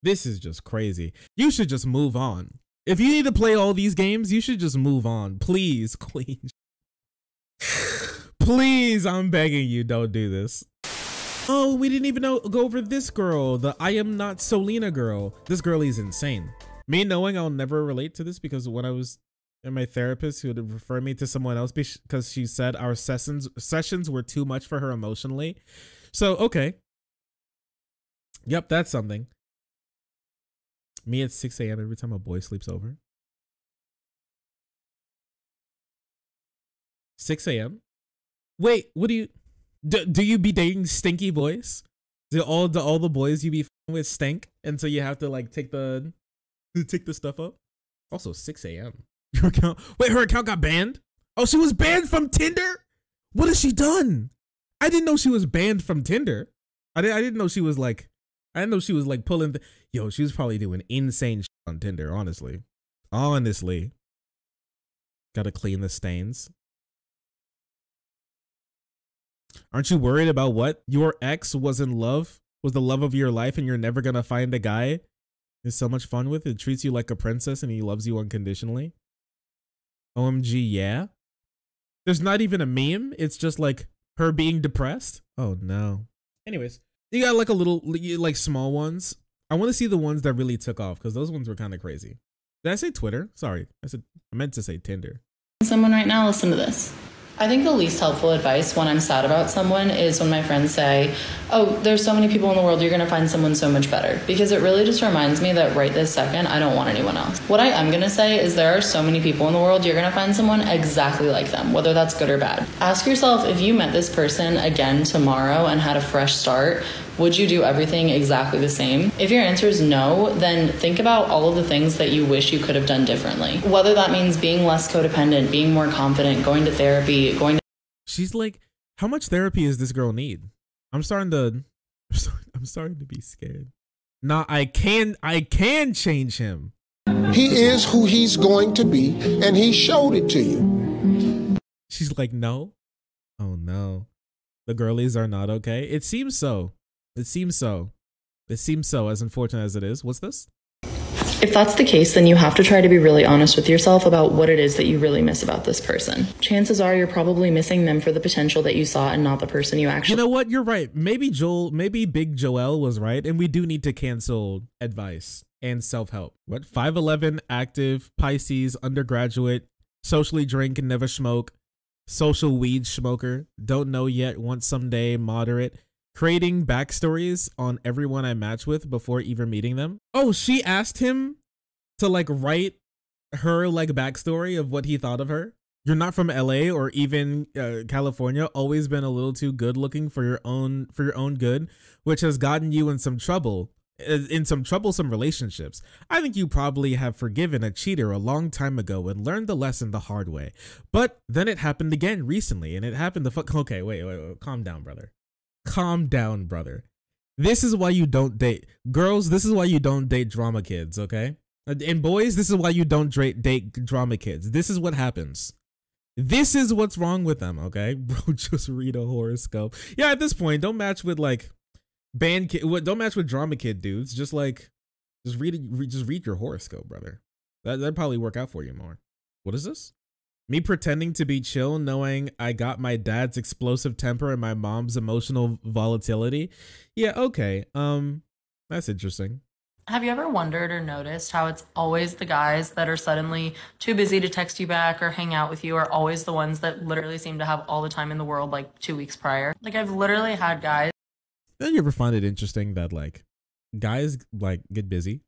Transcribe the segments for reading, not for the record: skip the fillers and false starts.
This is just crazy. You should just move on. If you need to play all these games, you should just move on. Please, queen. Please, I'm begging you, don't do this. Oh, we didn't even go over this girl, the I am not Solina girl. This girl is insane. Me knowing I'll never relate to this because when I was in my therapist, who would refer me to someone else because she said our sessions were too much for her emotionally. So, okay. Yep, that's something. Me at 6 a.m. every time a boy sleeps over. 6 a.m. Wait, what do you be dating stinky boys? Do all the boys you be with stink, and so you have to like take the stuff up? Also 6 a.m. Her account, wait, her account got banned? Oh, she was banned from Tinder? What has she done? I didn't know she was banned from Tinder. I didn't know she was like, I didn't know she was like pulling yo, she was probably doing insane shit on Tinder, honestly. Honestly. Gotta clean the stains. Aren't you worried about what? Your ex was in love, was the love of your life, and you're never gonna find a guy you're so much fun with? It treats you like a princess and he loves you unconditionally. OMG, yeah? There's not even a meme. It's just like her being depressed. Oh no. Anyways, you got like a little, like small ones. I want to see the ones that really took off because those ones were kind of crazy. Did I say Twitter? Sorry, I meant to say Tinder. Someone right now, listen to this. I think the least helpful advice when I'm sad about someone is when my friends say, oh, there's so many people in the world, you're going to find someone so much better. Because it really just reminds me that right this second, I don't want anyone else. What I am going to say is there are so many people in the world, you're going to find someone exactly like them, whether that's good or bad. Ask yourself, if you met this person again tomorrow and had a fresh start, would you do everything exactly the same? If your answer is no, then think about all of the things that you wish you could have done differently. Whether that means being less codependent, being more confident, going to therapy, She's like, how much therapy does this girl need? I'm starting to be scared. Nah, I can change him. He is who he's going to be, and he showed it to you. She's like, no. Oh no. The girlies are not okay. It seems so. It seems so. It seems so, as unfortunate as it is. What's this? If that's the case, then you have to try to be really honest with yourself about what it is that you really miss about this person. Chances are you're probably missing them for the potential that you saw and not the person you actually... You know what? You're right. Maybe Big Joel was right, and we do need to cancel advice and self-help. What? 5'11", active, Pisces, undergraduate, socially drink and never smoke, social weed smoker, don't know yet, want someday, moderate, creating backstories on everyone I match with before even meeting them. Oh, she asked him to like write her like backstory of what he thought of her. You're not from LA or even California. Always been a little too good looking for your own good, which has gotten you in some trouble, in some troublesome relationships. I think you probably have forgiven a cheater a long time ago and learned the lesson the hard way. But then it happened again recently, and it happened to fuck. Okay, wait, calm down, brother. Calm down, brother. This is why you don't date girls. This is why you don't date drama kids, okay? And boys, this is why you don't date drama kids. This is what happens. This is what's wrong with them, okay? Bro, just read a horoscope. Yeah, at this point, don't match with like band kid. Don't match with drama kid dudes. Just read your horoscope, brother. That'd probably work out for you more. What is this? Me pretending to be chill, knowing I got my dad's explosive temper and my mom's emotional volatility. Yeah, okay. That's interesting. Have you ever wondered or noticed how it's always the guys that are suddenly too busy to text you back or hang out with you are always the ones that literally seem to have all the time in the world like 2 weeks prior? Like I've literally had guys. Don't you ever find it interesting that like guys like get busy?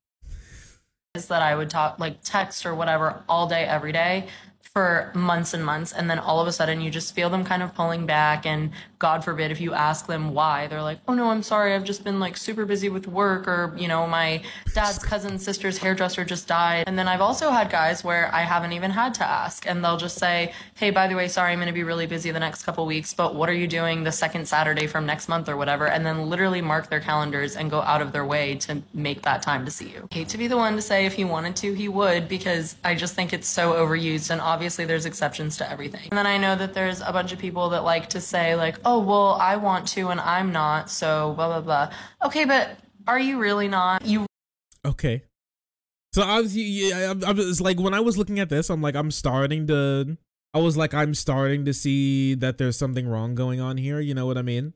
That I would talk like text or whatever all day, every day for months and months, and then all of a sudden you just feel them kind of pulling back, and God forbid if you ask them why, they're like, oh no, I'm sorry, I've just been like super busy with work, or you know, my dad's cousin's sister's hairdresser just died. And then I've also had guys where I haven't even had to ask, and they'll just say, hey, by the way, sorry, I'm going to be really busy the next couple weeks, but what are you doing the second Saturday from next month or whatever, and then literally mark their calendars and go out of their way to make that time to see you. I hate to be the one to say if he wanted to, he would, because I just think it's so overused, and obviously there's exceptions to everything. And then I know that there's a bunch of people that like to say like, oh, well, I want to and I'm not, so blah, blah, blah. Okay, but are you really not? You Okay. So obviously, yeah, I'm just like, when I was looking at this, I'm like, I'm starting to see that there's something wrong going on here. You know what I mean?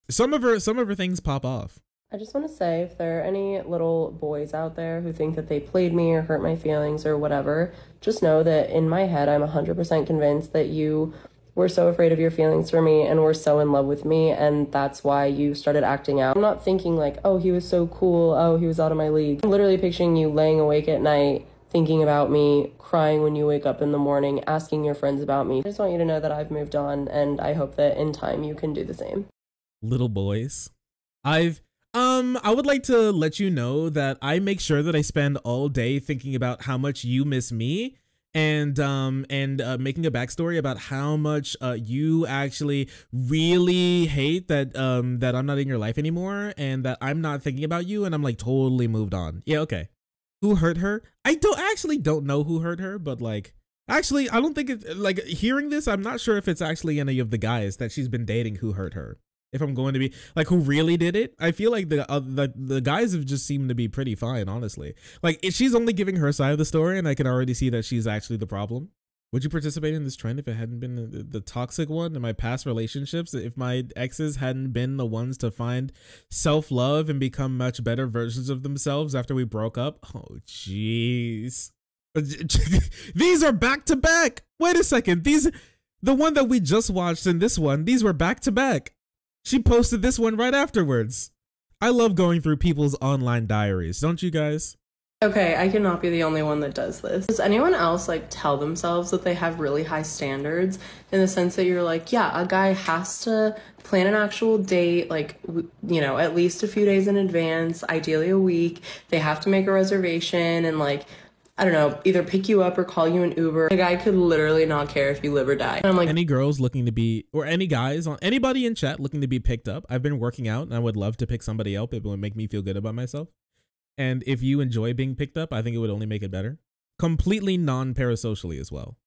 Some of her things pop off. I just want to say, if there are any little boys out there who think that they played me or hurt my feelings or whatever, just know that in my head, I'm 100% convinced that you were so afraid of your feelings for me and were so in love with me, and that's why you started acting out. I'm not thinking like, oh, he was so cool, oh, he was out of my league. I'm literally picturing you laying awake at night, thinking about me, crying when you wake up in the morning, asking your friends about me. I just want you to know that I've moved on, and I hope that in time you can do the same. Little boys. I would like to let you know that I make sure that I spend all day thinking about how much you miss me, and making a backstory about how much you actually really hate that that I'm not in your life anymore, and that I'm not thinking about you, and I'm like totally moved on. Yeah, okay. Who hurt her? I don't know who hurt her, but like, actually, I don't think it, like, hearing this, I'm not sure if it's actually any of the guys that she's been dating who hurt her. If I'm going to be like, who really did it, I feel like the guys have just seemed to be pretty fine, honestly. Like, if she's only giving her side of the story, and I can already see that she's actually the problem. Would you participate in this trend if it hadn't been the toxic one in my past relationships? If my exes hadn't been the ones to find self-love and become much better versions of themselves after we broke up? Oh, jeez. These are back to back. Wait a second. The one that we just watched and this one, these were back to back. She posted this one right afterwards. I love going through people's online diaries, don't you guys? Okay, I cannot be the only one that does this. Does anyone else like tell themselves that they have really high standards, in the sense that you're like, yeah, a guy has to plan an actual date, like, you know, at least a few days in advance, ideally a week. They have to make a reservation and, like, I don't know, either pick you up or call you an Uber. A guy could literally not care if you live or die. And I'm like, any girls looking to be, or any guys, on anybody in chat looking to be picked up? I've been working out and I would love to pick somebody up. It would make me feel good about myself. And if you enjoy being picked up, I think it would only make it better. Completely non-parasocially as well.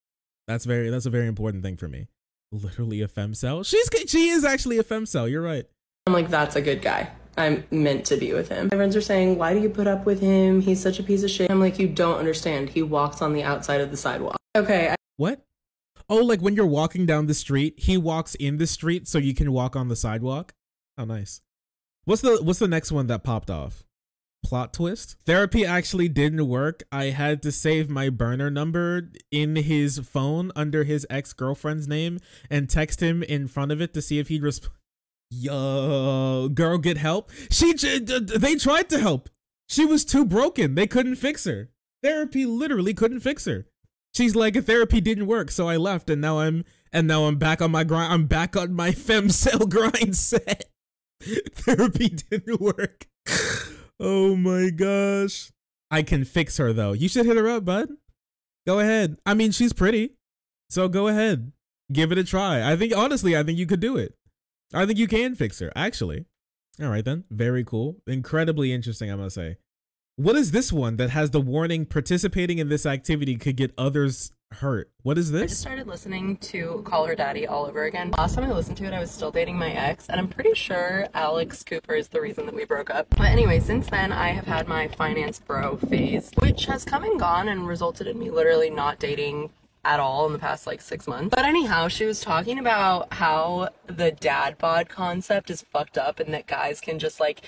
That's a very important thing for me. Literally a femcel. She is actually a femcel. You're right. I'm like, that's a good guy. I'm meant to be with him. My friends are saying, why do you put up with him? He's such a piece of shit. I'm like, you don't understand. He walks on the outside of the sidewalk. Okay. What? Oh, like when you're walking down the street, he walks in the street so you can walk on the sidewalk? Oh, nice. What's the next one that popped off? Plot twist. Therapy actually didn't work. I had to save my burner number in his phone under his ex-girlfriend's name and text him in front of it to see if he'd respond. Yo, girl, get help. They tried to help. She was too broken. They couldn't fix her. Therapy literally couldn't fix her. She's like, therapy didn't work, so I left, and now I'm back on my grind. I'm back on my femcel grind set. Therapy didn't work. Oh my gosh. I can fix her though. You should hit her up, bud. Go ahead. I mean, she's pretty, so go ahead. Give it a try. I think you could do it. I think you can fix her, actually. All right, then. Very cool. Incredibly interesting, I must say. What is this one that has the warning, participating in this activity could get others hurt? What is this? I just started listening to Call Her Daddy all over again. Last time I listened to it, I was still dating my ex, and I'm pretty sure Alex Cooper is the reason that we broke up. But anyway, since then, I have had my finance bro phase, which has come and gone and resulted in me literally not dating at all in the past like 6 months. But anyhow, she was talking about how the dad bod concept is fucked up and that guys can just like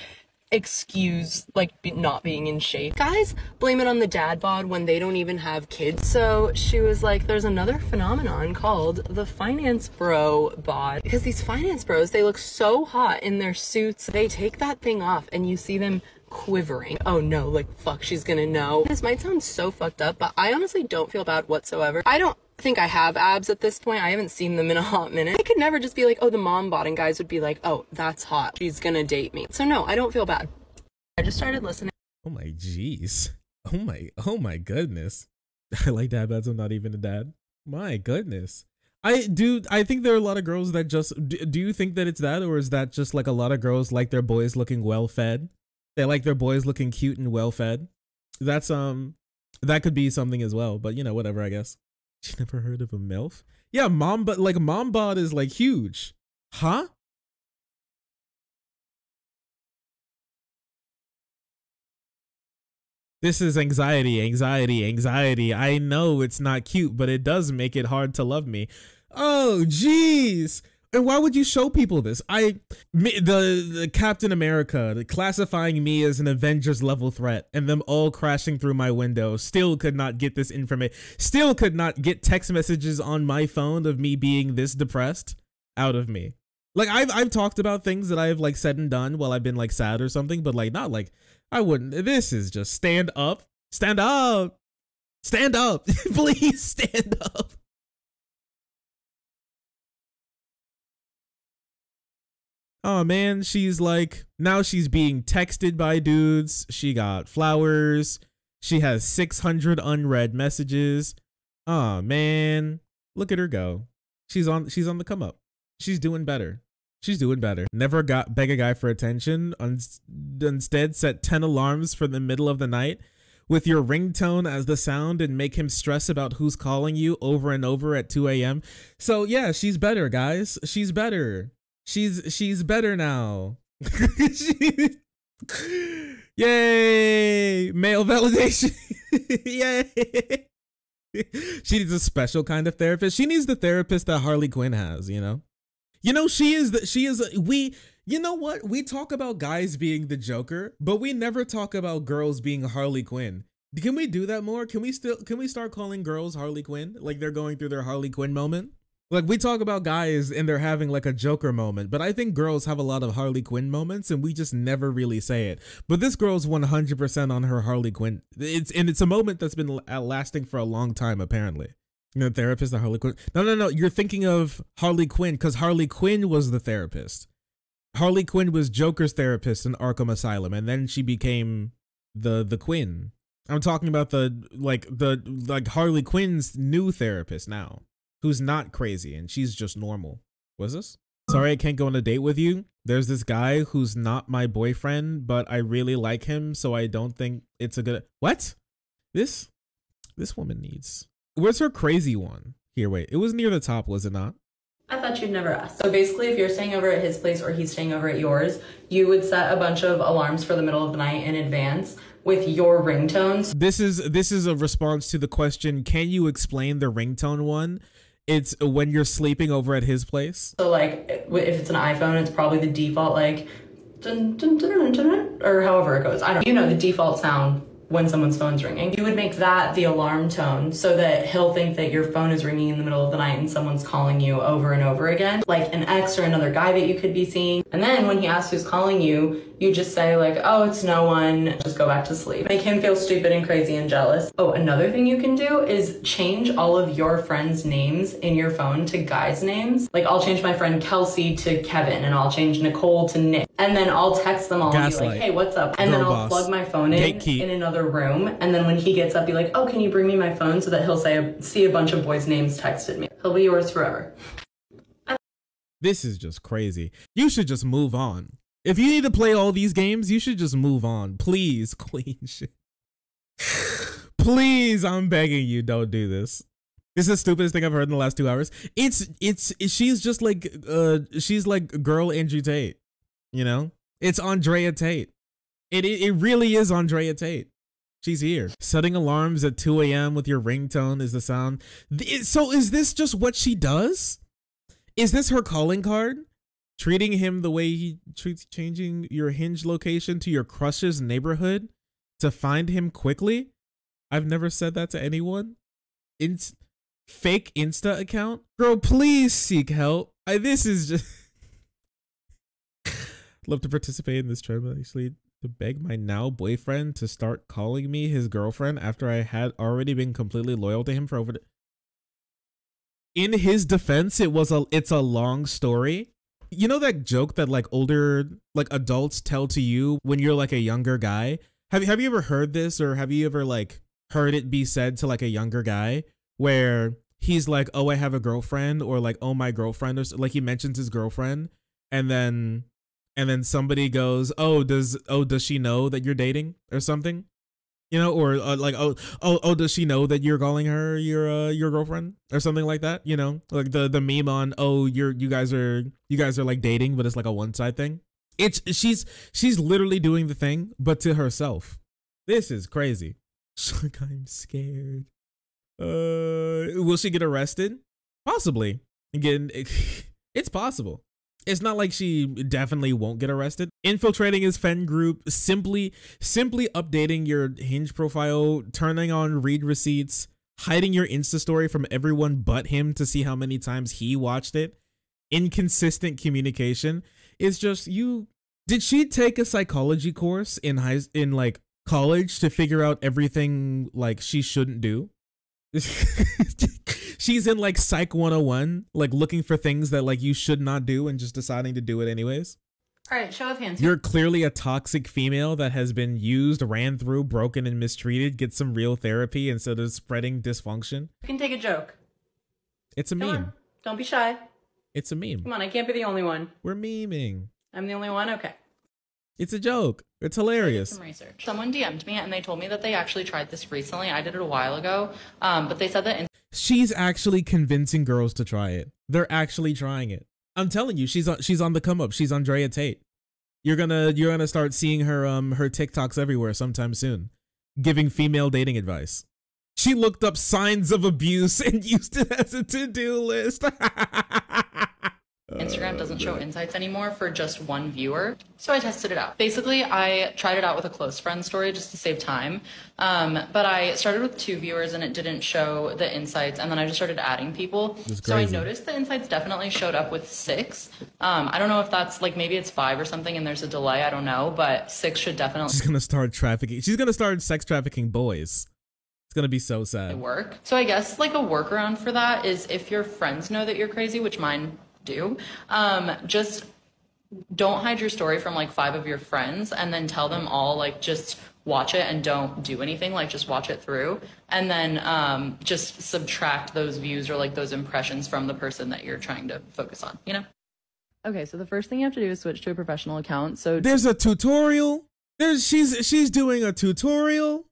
excuse like not being in shape. Guys blame it on the dad bod when they don't even have kids. So she was like, there's another phenomenon called the finance bro bod, because these finance bros, they look so hot in their suits. They take that thing off and you see them quivering. Oh no, like fuck, she's gonna know. This might sound so fucked up, but I honestly don't feel bad whatsoever. I don't think I have abs at this point. I haven't seen them in a hot minute. I could never just be like, oh, the mom bod, and guys would be like, oh, that's hot, she's gonna date me. So no, I don't feel bad. I just started listening. Oh my jeez. Oh my goodness. I like dad bods. I'm not even a dad. My goodness. I think there are a lot of girls that just do you think that it's that, or is that just like a lot of girls like their boys looking well fed? They like their boys looking cute and well fed. That's that could be something as well, but you know, whatever, I guess. She never heard of a MILF? Yeah, mom bod is like huge. Huh? This is anxiety, anxiety, anxiety. I know it's not cute, but it does make it hard to love me. Oh, jeez. And why would you show people this? The Captain America, classifying me as an Avengers level threat and them all crashing through my window, still could not get this information, still could not get text messages on my phone of me being this depressed out of me. Like I've talked about things that I've like said and done while I've been like sad or something, but like not like I wouldn't. This is just stand up, stand up, stand up, please stand up. Oh man, she's like, now she's being texted by dudes. She got flowers. She has 600 unread messages. Oh man, look at her go. She's on the come up. She's doing better. She's doing better. Never beg a guy for attention. Instead, set 10 alarms for the middle of the night with your ringtone as the sound and make him stress about who's calling you over and over at 2 a.m. So yeah, she's better, guys. She's better. She's better now. Yay! Male validation. Yay! She needs a special kind of therapist. She needs the therapist that Harley Quinn has, you know? You know, you know what? We talk about guys being the Joker, but we never talk about girls being Harley Quinn. Can we do that more? Can we start calling girls Harley Quinn? Like they're going through their Harley Quinn moment? Like we talk about guys and they're having like a Joker moment, but I think girls have a lot of Harley Quinn moments and we just never really say it. But this girl's 100% on her Harley Quinn. It's a moment that's been lasting for a long time, apparently. You know, therapist, the Harley Quinn. No. You're thinking of Harley Quinn because Harley Quinn was the therapist. Harley Quinn was Joker's therapist in Arkham Asylum, and then she became the Quinn. I'm talking about the Harley Quinn's new therapist now, who's not crazy and she's just normal. Was this? Sorry, I can't go on a date with you. There's this guy who's not my boyfriend, but I really like him, so I don't think it's a good. What? This woman needs. Where's her crazy one? Here, wait. It was near the top, was it not? I thought you'd never ask. So basically, if you're staying over at his place or he's staying over at yours, you would set a bunch of alarms for the middle of the night in advance with your ringtones. This is a response to the question, can you explain the ringtone one? It's when you're sleeping over at his place. So like, if it's an iPhone, it's probably the default like, dun, dun, dun, dun, dun, dun, or however it goes. I don't know. You know the default sound when someone's phone's ringing. You would make that the alarm tone so that he'll think that your phone is ringing in the middle of the night and someone's calling you over and over again, like an ex or another guy that you could be seeing. And then when he asks who's calling you, you just say like, oh, it's no one, just go back to sleep. Make him feel stupid and crazy and jealous. Oh, another thing you can do is change all of your friends' names in your phone to guys' names. Like I'll change my friend Kelsey to Kevin, and I'll change Nicole to Nick. And then I'll text them all and be like, hey, what's up? And then I'll plug my phone in another room. And then when he gets up, be like, oh, can you bring me my phone? So that he'll see a bunch of boys' names texted me. He'll be yours forever. This is just crazy. You should just move on. If you need to play all these games, you should just move on. Please, queen shit. Please, I'm begging you, don't do this. This is the stupidest thing I've heard in the last 2 hours. She's just like, she's like girl Andrew Tate, you know? It's Andrea Tate. It really is Andrea Tate. She's here. Setting alarms at 2 a.m. with your ringtone is the sound. So is this just what she does? Is this her calling card? Treating him the way he treats, changing your Hinge location to your crush's neighborhood to find him quickly? I've never said that to anyone. Fake Insta account? Girl, please seek help. This is just... Love to participate in this trend, but actually to beg my now boyfriend to start calling me his girlfriend after I had already been completely loyal to him for over... In his defense, it's a long story. You know that joke that like older, like adults tell to you when you're like a younger guy? Have you ever heard this, or have you ever like heard it be said to like a younger guy where he's like, oh, I have a girlfriend, or like, oh, my girlfriend, or like he mentions his girlfriend, and then somebody goes, oh, does she know that you're dating or something? You know, or like, oh, does she know that you're calling her your girlfriend or something like that? You know, like the meme on, oh, you guys are like dating, but it's like a one-side thing. She's literally doing the thing, but to herself. This is crazy. I'm scared. Will she get arrested? Possibly. Again, it's possible. It's not like she definitely won't get arrested. Infiltrating his friend group, simply updating your Hinge profile, turning on read receipts, hiding your Insta story from everyone but him to see how many times he watched it. Inconsistent communication is just you. Did she take a psychology course in like college to figure out everything like she shouldn't do? She's in like Psych 101, like looking for things that like you should not do and just deciding to do it anyways. All right, show of hands. You're clearly a toxic female that has been used, ran through, broken, and mistreated. Get some real therapy instead of spreading dysfunction. You can take a joke. It's a Come meme. on. Don't be shy. It's a meme. Come on, I can't be the only one. We're memeing. I'm the only one? Okay. It's a joke. It's hilarious. Some research. Someone DM'd me and they told me that they actually tried this recently. I did it a while ago, but they said that She's actually convincing girls to try it. They're actually trying it. I'm telling you, she's on the come up. She's Andrea Tate. You're gonna start seeing her her TikToks everywhere sometime soon, giving female dating advice. She looked up signs of abuse and used it as a to-do list. Instagram doesn't show insights anymore for just one viewer. So I tested it out. Basically, I tried it out with a close friend story just to save time. But I started with 2 viewers and it didn't show the insights. And then I just started adding people. So I noticed the insights definitely showed up with 6. I don't know if that's like, maybe it's 5 or something and there's a delay. I don't know, but 6 should definitely. She's going to start trafficking. She's going to start sex trafficking boys. It's going to be so sad. Work. So I guess like a workaround for that is if your friends know that you're crazy, which mine do, just don't hide your story from like 5 of your friends and then tell them all like just watch it and don't do anything, like just watch it through and then just subtract those views or like those impressions from the person that you're trying to focus on, you know? Okay, so the first thing you have to do is switch to a professional account. So there's a tutorial. She's doing a tutorial,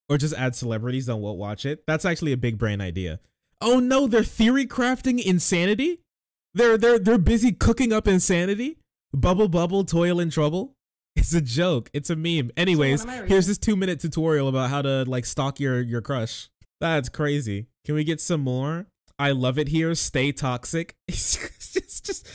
or just add celebrities that won't watch it. That's actually a big brain idea. Oh no, they're theory crafting insanity. They're busy cooking up insanity. Bubble, toil and trouble. It's a joke. It's a meme. Anyways, here's this 2-minute tutorial about how to like stalk your crush. That's crazy. Can we get some more? I love it here. Stay toxic. It's just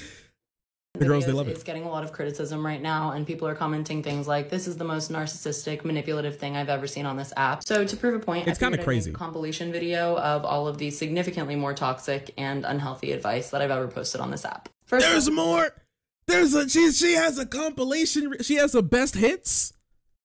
the girls, they love it. It's getting a lot of criticism right now, and people are commenting things like, "This is the most narcissistic, manipulative thing I've ever seen on this app." So to prove a point, it's kind of crazy. A compilation video of all of the significantly more toxic and unhealthy advice that I've ever posted on this app. First, there's more. She has a compilation. She has a best hits.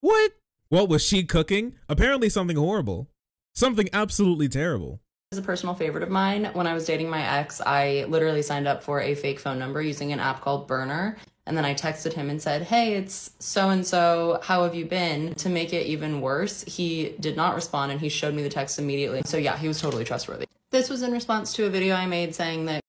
What was she cooking? Apparently something horrible. Something absolutely terrible. Is a personal favorite of mine. When I was dating my ex, I literally signed up for a fake phone number using an app called Burner. And then I texted him and said, "Hey, it's so-and-so, how have you been?" To make it even worse, he did not respond and he showed me the text immediately. So yeah, he was totally trustworthy. This was in response to a video I made saying that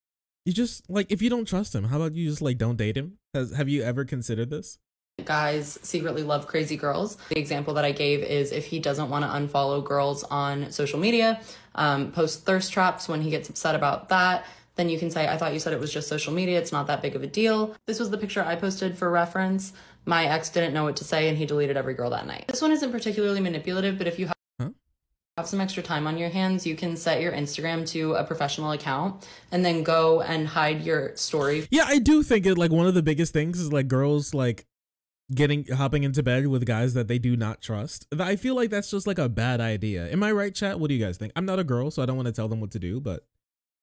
you just, like, if you don't trust him, how about you just, like, don't date him? Have you ever considered this? Guys secretly love crazy girls. The example that I gave is if he doesn't want to unfollow girls on social media, post thirst traps when he gets upset about that, then you can say, "I thought you said it was just social media. It's not that big of a deal." This was the picture I posted for reference. My ex didn't know what to say and he deleted every girl that night. This one isn't particularly manipulative, but if you have some extra time on your hands, you can set your Instagram to a professional account and then go and hide your story. Yeah, I do think it, like, one of the biggest things is like girls like hopping into bed with guys that they do not trust. I feel like that's just like a bad idea. Am I right, chat? What do you guys think? I'm not a girl, so I don't want to tell them what to do, but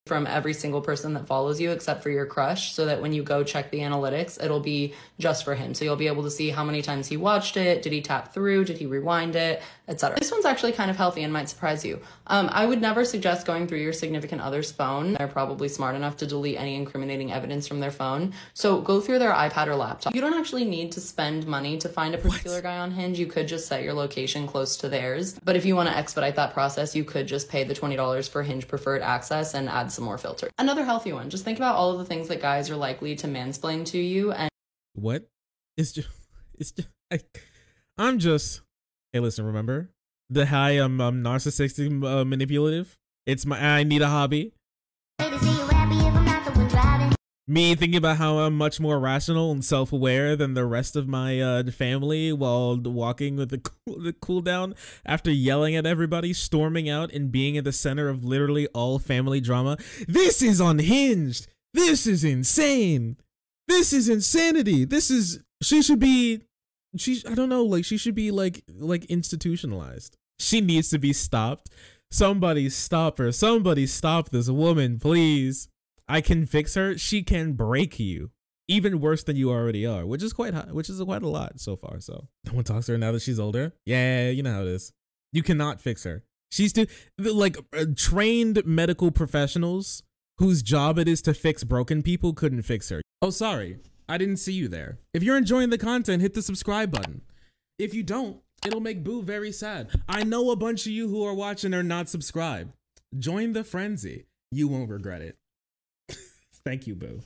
from every single person that follows you except for your crush, so that when you go check the analytics, it'll be just for him. So you'll be able to see how many times he watched it, did he tap through, did he rewind it, etc. This one's actually kind of healthy and might surprise you. I would never suggest going through your significant other's phone. They're probably smart enough to delete any incriminating evidence from their phone. So go through their iPad or laptop. You don't actually need to spend money to find a particular guy on Hinge. You could just set your location close to theirs. But if you want to expedite that process, you could just pay the $20 for Hinge preferred access and add some more filters. Another healthy one. Just think about all of the things that guys are likely to mansplain to you. And I'm just, hey, listen, remember the I'm narcissistic, manipulative. I need a hobby. Me thinking about how I'm much more rational and self-aware than the rest of my family while walking with the cool down after yelling at everybody, storming out, and being at the center of literally all family drama. This is unhinged. This is insane. This is insanity. She should be like institutionalized. She needs to be stopped. Somebody stop her. Somebody stop this woman, please. I can fix her. She can break you even worse than you already are, which is quite high, which is quite a lot so far. So no one talks to her now that she's older. Yeah, you know how it is. You cannot fix her. She's too trained medical professionals whose job it is to fix broken people couldn't fix her. Oh, sorry. I didn't see you there. If you're enjoying the content, hit the subscribe button. If you don't, it'll make Boo very sad. I know a bunch of you who are watching are not subscribed. Join the frenzy. You won't regret it. Thank you, Boo.